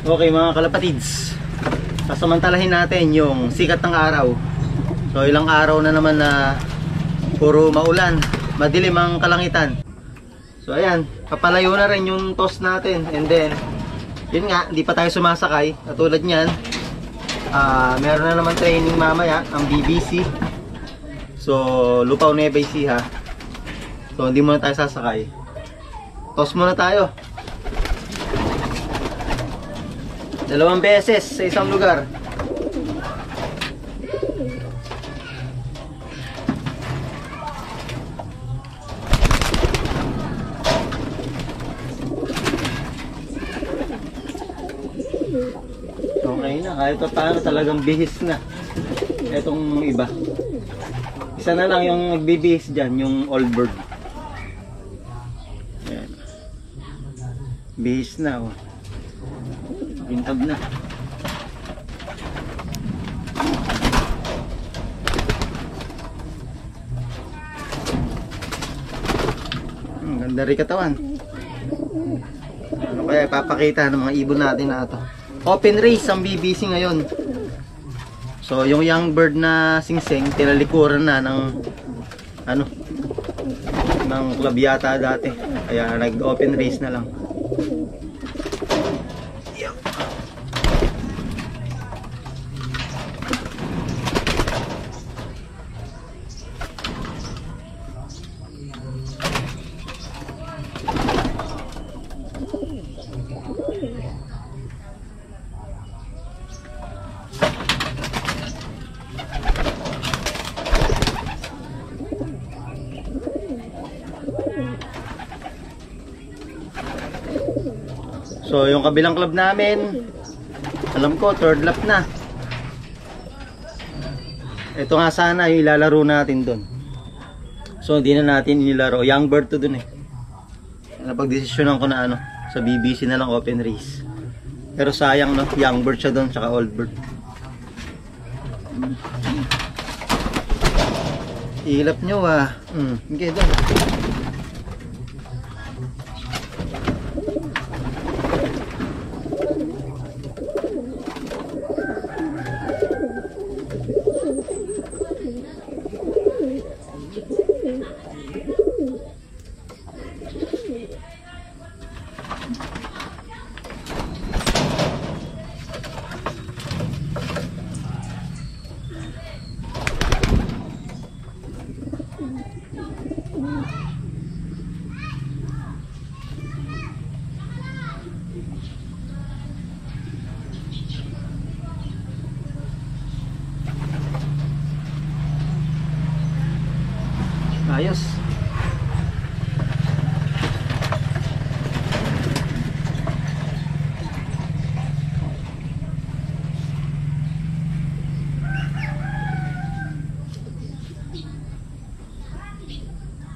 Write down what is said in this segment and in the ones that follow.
Okay mga kalapatids, sasamantalahin natin yung sikat ng araw. So ilang araw na naman na puro maulan, madilim ang kalangitan. So ayan, papalayo na rin yung toss natin. And then, yun nga, hindi pa tayo sumasakay. Katulad nyan, meron na naman training mamaya, ang BBC. So, Lupao Nueva Ecija. So, hindi muna tayo sasakay. Toss muna tayo. 2 beses sa isang lugar. Okay na, kahit pa paano talagang bihis na etong iba. Isa na lang yung nagbibihis dyan, yung old bird. Ayan. Bihis na, oh. Pintab na. Ganda rin katawan. Ano kaya ipapakita ng mga ibon natin na ito? Open race ang BBC ngayon. So yung young bird na singsing tinalikuran na ng ano, ng club yata dati. Kaya nag open race na lang. So yung kabilang club namin, alam ko third lap na. Ito nga sana yung ilalaro natin doon. So hindi na natin inilaro. Young bird to dun eh. Napagdesisyonan ko na ano, sa BBC na lang open race. Pero sayang no, young bird siya doon tsaka old bird. Ilap nyo ah. Okay doon. Ayos.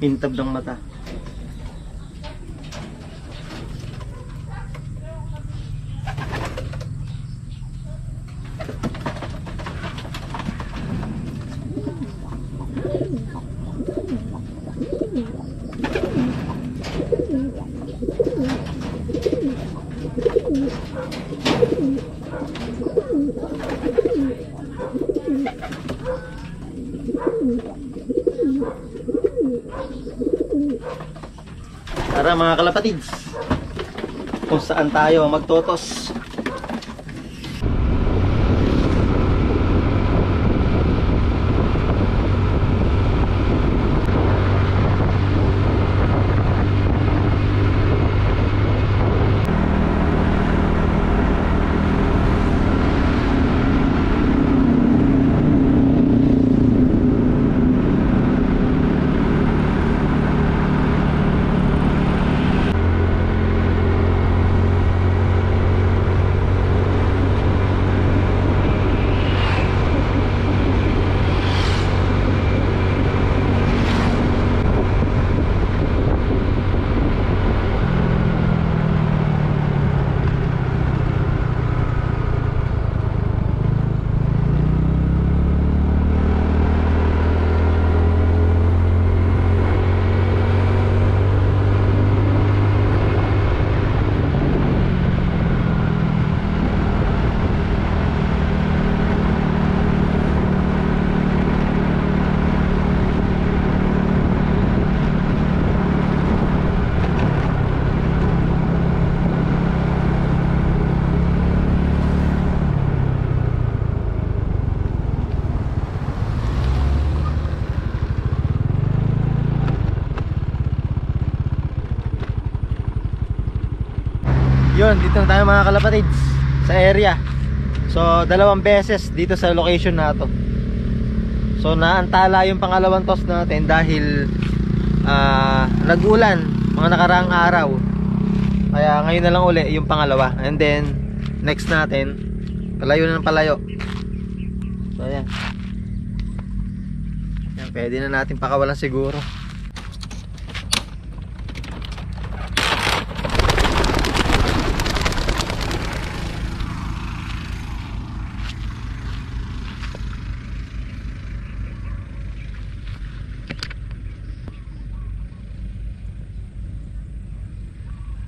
Pintab ng mata. Tara mga kalapatids, kung saan tayo magtotos. Yun, dito na tayo mga kalapatids sa area. So 2 beses dito sa location na to. So naantala yung pangalawang toss natin dahil nag-ulan mga nakaraang araw. Kaya ngayon na lang uli yung pangalawa. And then next natin, palayo na ng palayo. So ayan. Yan, pwede na natin pakawalan siguro.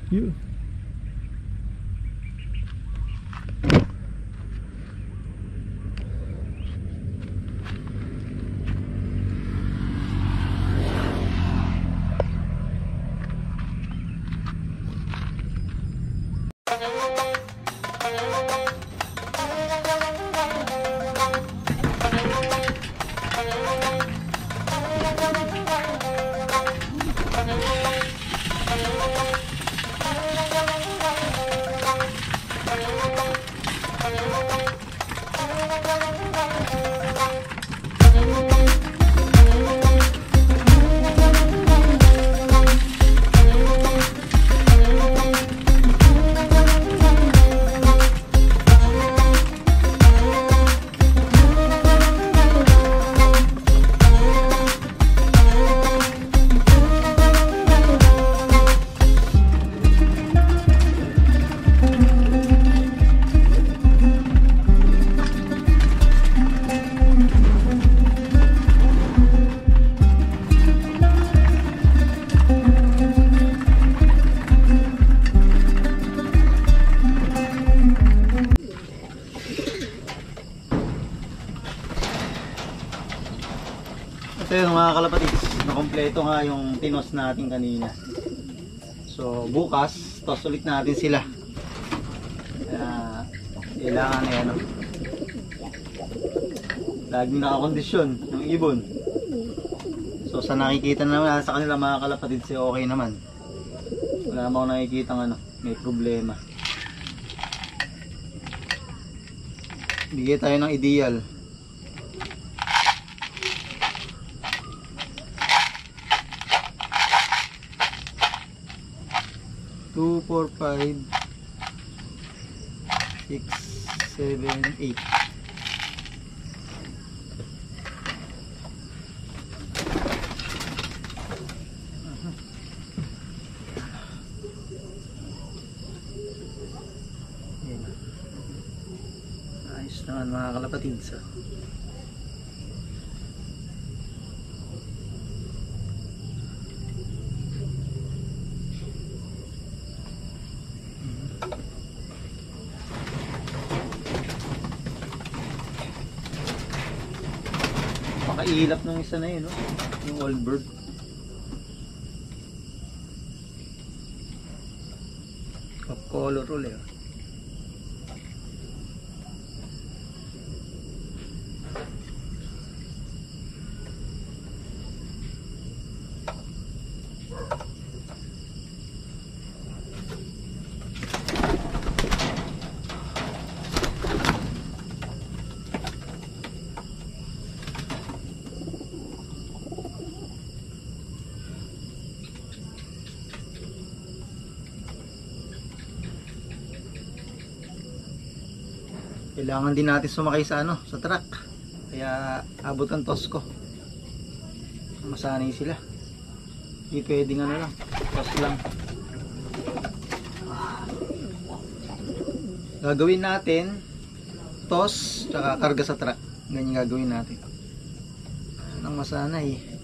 Yeah. Ito yun mga kalapatids, nakompleto nga yung tinos natin kanina. So bukas, toss ulit natin sila. Kailangan na yan, laging nakakondisyon yung ibon. So sa nakikita naman sa kanila mga kalapatids, okay naman. Wala mo nakikita may problema. Bigay tayo ng ideal. 2, 4, 5, 6, 7, 8. Ayos naman mga kalapatids. Makailap nung isa na yun, yung old bird. Of color ulit. Kailangan din natin sumakay sa sa truck. Kaya abot ang toss ko. Masanay sila. Hindi pwedeng lang. Toss lang. Gagawin natin toss tsaka karga sa truck. Ganyan gagawin natin. Nang masanay.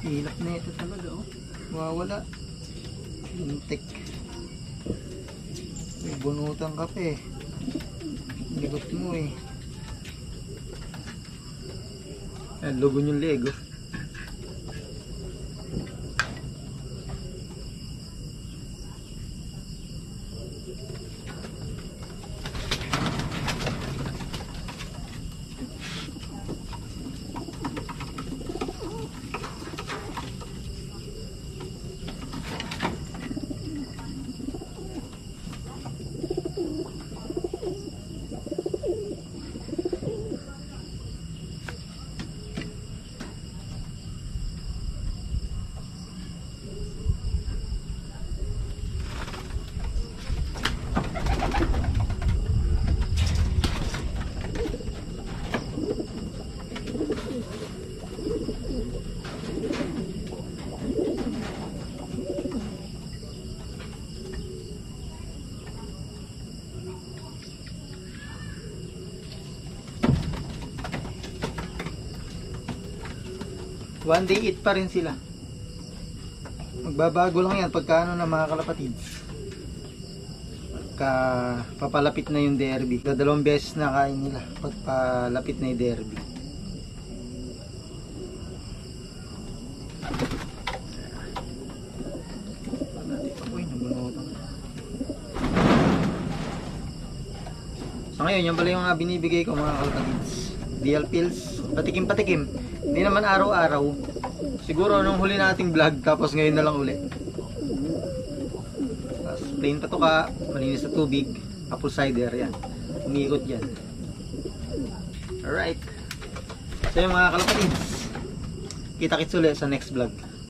Hilap na ito talaga, wawala. Lintik. May bunutan ka pa Ligot mo Lugon yung leg One day eat pa rin sila. Magbabago lang yan pagka ano na mga kalapatids. Pagka papalapit na yung derby. Dalawang beses na kain nila pagpalapit na yung derby. So ngayon, yan pala yung binibigay ko mga kalapatids. DL pills, patikim-patikim. Hindi naman araw-araw. Siguro nung huli nating vlog, tapos ngayon na lang uli. Tapos plain patuka, malinis na tubig, apple cider, yan. Umiikot yan. Alright. So yung mga kalapatids, kita-kits ulit sa next vlog.